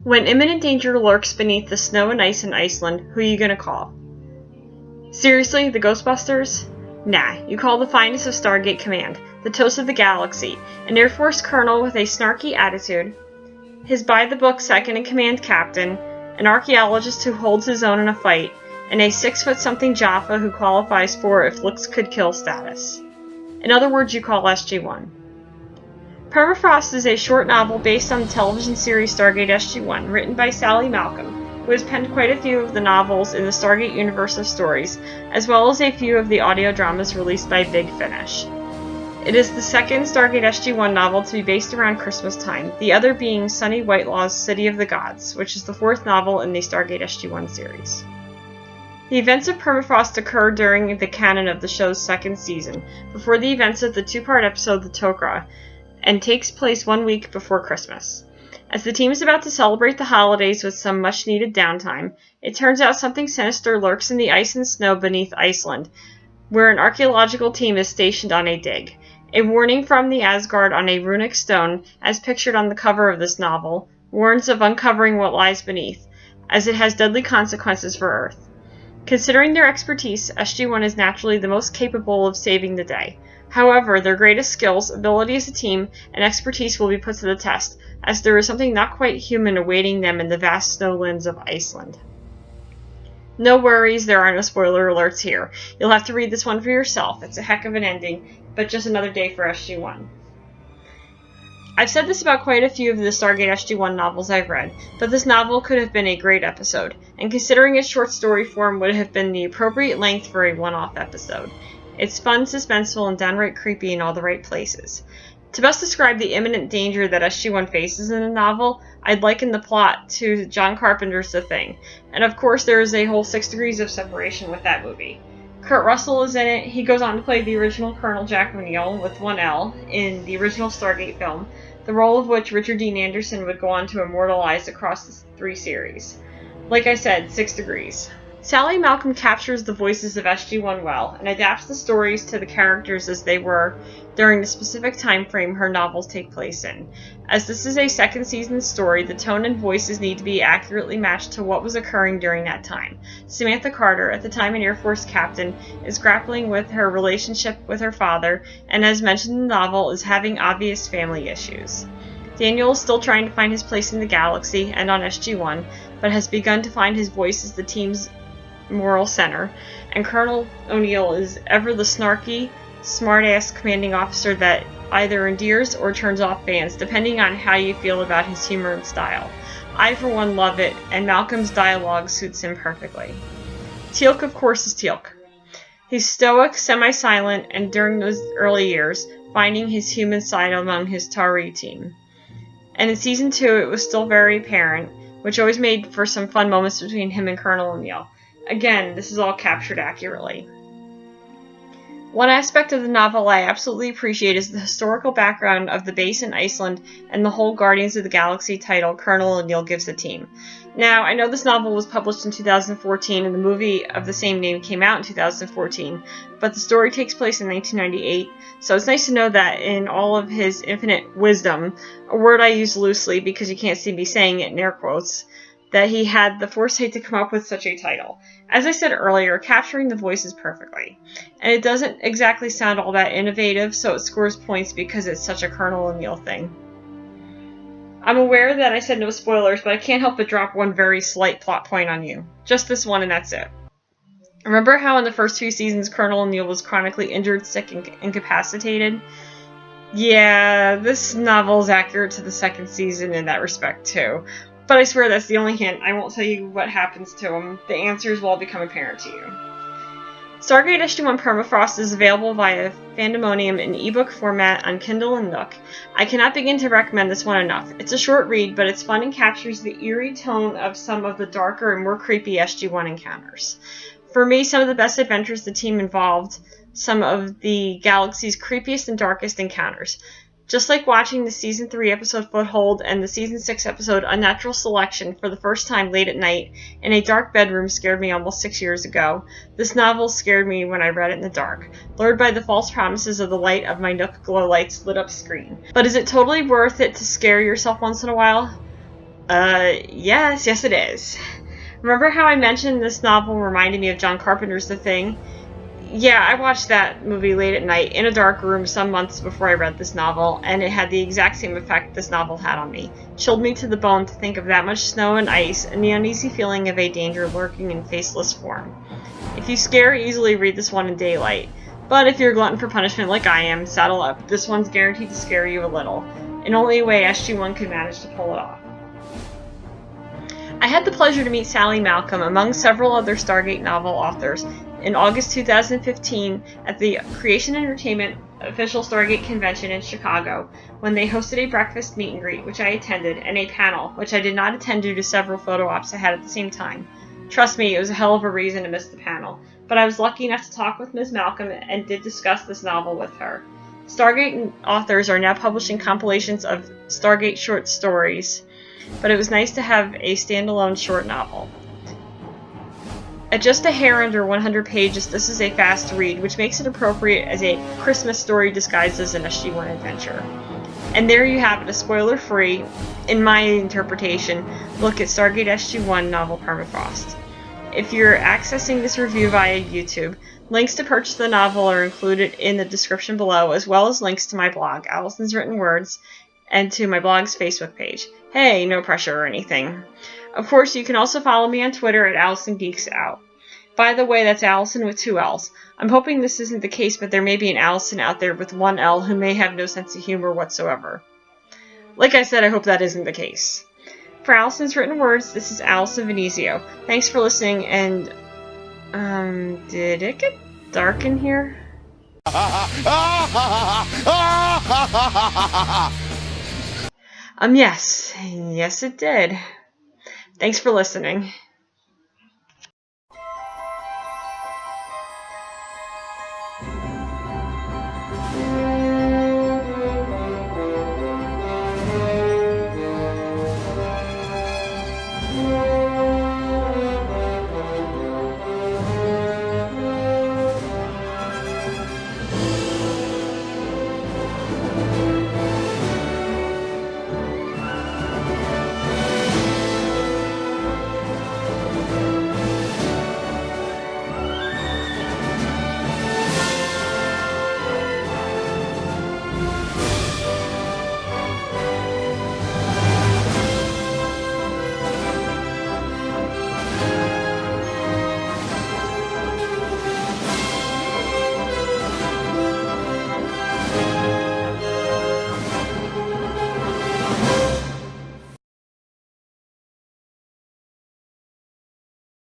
When imminent danger lurks beneath the snow and ice in Iceland, who are you gonna call? Seriously, the Ghostbusters? Nah, you call the finest of Stargate Command, the toast of the galaxy, an Air Force colonel with a snarky attitude, his by-the-book second-in-command captain, an archaeologist who holds his own in a fight, and a 6-foot-something Jaffa who qualifies for if looks could kill status. In other words, you call SG-1. Permafrost is a short novel based on the television series Stargate SG-1, written by Sally Malcolm, who has penned quite a few of the novels in the Stargate universe of stories, as well as a few of the audio dramas released by Big Finish. It is the second Stargate SG-1 novel to be based around Christmas time, the other being Sonny Whitelaw's City of the Gods, which is the fourth novel in the Stargate SG-1 series. The events of Permafrost occur during the canon of the show's second season, before the events of the two-part episode The Teal'c, and takes place 1 week before Christmas. As the team is about to celebrate the holidays with some much-needed downtime, it turns out something sinister lurks in the ice and snow beneath Iceland, where an archaeological team is stationed on a dig. A warning from the Asgard on a runic stone, as pictured on the cover of this novel, warns of uncovering what lies beneath, as it has deadly consequences for Earth. Considering their expertise, SG-1 is naturally the most capable of saving the day. However, their greatest skills, ability as a team, and expertise will be put to the test, as there is something not quite human awaiting them in the vast snowlands of Iceland. No worries, there are no spoiler alerts here. You'll have to read this one for yourself. It's a heck of an ending, but just another day for SG-1. I've said this about quite a few of the Stargate SG-1 novels I've read, but this novel could have been a great episode, and considering its short story form would have been the appropriate length for a one-off episode. It's fun, suspenseful, and downright creepy in all the right places. To best describe the imminent danger that SG-1 faces in the novel, I'd liken the plot to John Carpenter's The Thing, and of course there is a whole 6 degrees of separation with that movie. Kurt Russell is in it. He goes on to play the original Colonel Jack O'Neill, with one L, in the original Stargate film, the role of which Richard Dean Anderson would go on to immortalize across the 3 series. Like I said, 6 degrees. Sally Malcolm captures the voices of SG-1 well, and adapts the stories to the characters as they were during the specific time frame her novels take place in. As this is a second season story, the tone and voices need to be accurately matched to what was occurring during that time. Samantha Carter, at the time an Air Force captain, is grappling with her relationship with her father, and as mentioned in the novel, is having obvious family issues. Daniel is still trying to find his place in the galaxy and on SG-1, but has begun to find his voice as the team's moral center, and Colonel O'Neill is ever the snarky, smart-ass commanding officer that either endears or turns off fans, depending on how you feel about his humor and style. I, for one, love it, and Malcolm's dialogue suits him perfectly. Teal'c, of course, is Teal'c. He's stoic, semi-silent, and during those early years, finding his human side among his Tari team. And in Season 2, it was still very apparent, which always made for some fun moments between him and Colonel O'Neill. Again, this is all captured accurately. One aspect of the novel I absolutely appreciate is the historical background of the base in Iceland and the whole Guardians of the Galaxy title Colonel O'Neill gives the team. Now, I know this novel was published in 2014 and the movie of the same name came out in 2014, but the story takes place in 1998, so it's nice to know that in all of his infinite wisdom, a word I use loosely because you can't see me saying it in air quotes, that he had the foresight to come up with such a title. As I said earlier, capturing the voices perfectly. And it doesn't exactly sound all that innovative, so it scores points because it's such a Colonel O'Neill thing. I'm aware that I said no spoilers, but I can't help but drop one very slight plot point on you. Just this one and that's it. Remember how in the first 2 seasons Colonel O'Neill was chronically injured, sick, and incapacitated? Yeah, this novel is accurate to the second season in that respect too. But I swear that's the only hint. I won't tell you what happens to him. The answers will all become apparent to you. Stargate SG-1 Permafrost is available via Fandemonium in ebook format on Kindle and Nook. I cannot begin to recommend this one enough. It's a short read, but it's fun and captures the eerie tone of some of the darker and more creepy SG-1 encounters. For me, some of the best adventures the team involved some of the galaxy's creepiest and darkest encounters. Just like watching the Season 3 episode Foothold and the Season 6 episode Unnatural Selection for the first time late at night in a dark bedroom scared me almost 6 years ago, this novel scared me when I read it in the dark, lured by the false promises of the light of my Nook Glow Light's lit-up screen. But is it totally worth it to scare yourself once in a while? Yes it is. Remember how I mentioned this novel reminded me of John Carpenter's The Thing? Yeah, I watched that movie late at night in a dark room some months before I read this novel, and it had the exact same effect this novel had on me. Chilled me to the bone to think of that much snow and ice, and the uneasy feeling of a danger lurking in faceless form. If you scare easily, read this one in daylight. But if you're a glutton for punishment like I am, saddle up. This one's guaranteed to scare you a little, in only a way SG-1 could manage to pull it off. I had the pleasure to meet Sally Malcolm, among several other Stargate novel authors, in August 2015 at the Creation Entertainment official Stargate convention in Chicago, when they hosted a breakfast meet and greet, which I attended, and a panel, which I did not attend due to several photo ops I had at the same time. Trust me, it was a hell of a reason to miss the panel, but I was lucky enough to talk with Ms. Malcolm and did discuss this novel with her. Stargate authors are now publishing compilations of Stargate short stories, but it was nice to have a standalone short novel. At just a hair under 100 pages, this is a fast read, which makes it appropriate as a Christmas story disguised as an SG-1 adventure. And there you have it, a spoiler-free, in my interpretation, look at Stargate SG-1 novel Permafrost. If you're accessing this review via YouTube, links to purchase the novel are included in the description below, as well as links to my blog, Allison's Written Words, and to my blog's Facebook page. Hey, no pressure or anything. Of course, you can also follow me on Twitter at Allison Geeks Out. By the way, that's Allison with 2 L's. I'm hoping this isn't the case, but there may be an Allison out there with 1 L who may have no sense of humor whatsoever. Like I said, I hope that isn't the case. For Allison's Written Words, this is Allison Venezio. Thanks for listening, and, did it get dark in here? Yes it did. Thanks for listening.